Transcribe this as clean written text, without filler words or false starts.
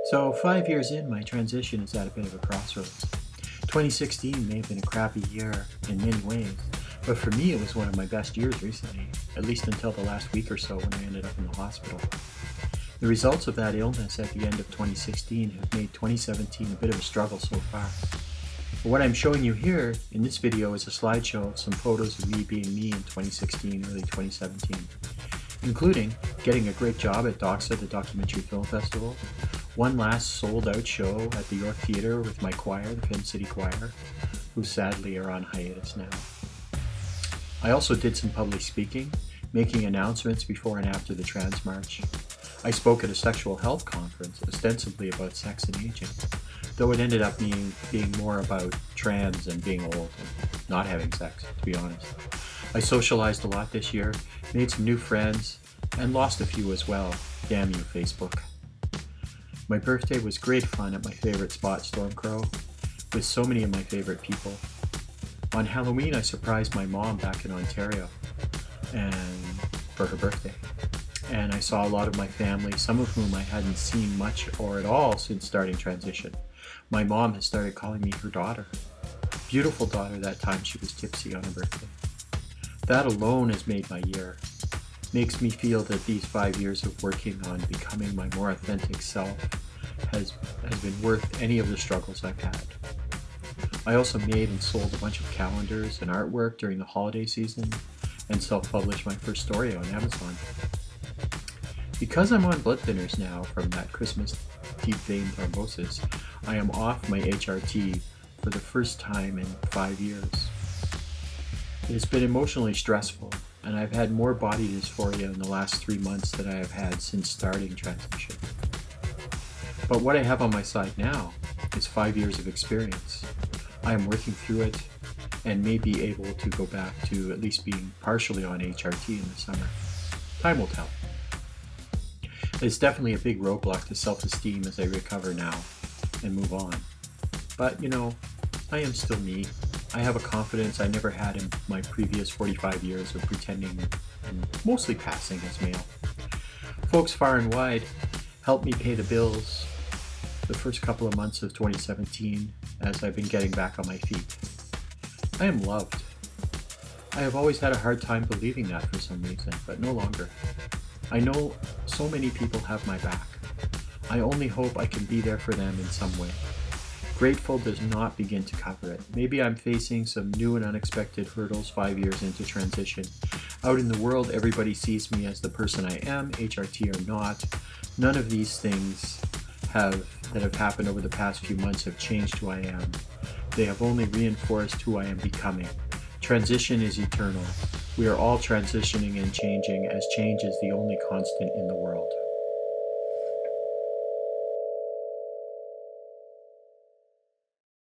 So 5 years in, my transition is at a bit of a crossroads. 2016 may have been a crappy year in many ways, but for me it was one of my best years recently, at least until the last week or so when I ended up in the hospital. The results of that illness at the end of 2016 have made 2017 a bit of a struggle so far. But what I'm showing you here in this video is a slideshow of some photos of me being me in 2016, early 2017, including getting a great job at DOXA, the Documentary Film Festival, one last sold-out show at the York Theatre with my choir, the Femme City Choir, who sadly are on hiatus now. I also did some public speaking, making announcements before and after the Trans March. I spoke at a sexual health conference, ostensibly about sex and aging, though it ended up being more about trans and being old and not having sex, to be honest. I socialized a lot this year, made some new friends, and lost a few as well. Damn you, Facebook. My birthday was great fun at my favorite spot, Stormcrow, with so many of my favorite people. On Halloween, I surprised my mom back in Ontario for her birthday. And I saw a lot of my family, some of whom I hadn't seen much or at all since starting transition. My mom has started calling me her daughter. Beautiful daughter that time she was tipsy on her birthday. That alone has made my year. Makes me feel that these 5 years of working on becoming my more authentic self has been worth any of the struggles I've had. I also made and sold a bunch of calendars and artwork during the holiday season and self-published my first story on Amazon. Because I'm on blood thinners now from that Christmas deep vein thrombosis, I am off my HRT for the first time in 5 years. It's been emotionally stressful, and I've had more body dysphoria in the last 3 months than I have had since starting transition. But what I have on my side now is 5 years of experience. I am working through it and may be able to go back to at least being partially on HRT in the summer. Time will tell. It's definitely a big roadblock to self-esteem as I recover now and move on. But you know, I am still me. I have a confidence I never had in my previous 45 years of pretending and mostly passing as male. Folks far and wide helped me pay the bills the first couple of months of 2017 as I've been getting back on my feet. I am loved. I have always had a hard time believing that for some reason, but no longer. I know so many people have my back. I only hope I can be there for them in some way. Grateful does not begin to cover it. Maybe I'm facing some new and unexpected hurdles 5 years into transition. Out in the world, everybody sees me as the person I am, HRT or not. None of these things that have happened over the past few months have changed who I am. They have only reinforced who I am becoming. Transition is eternal. We are all transitioning and changing, as change is the only constant in the world.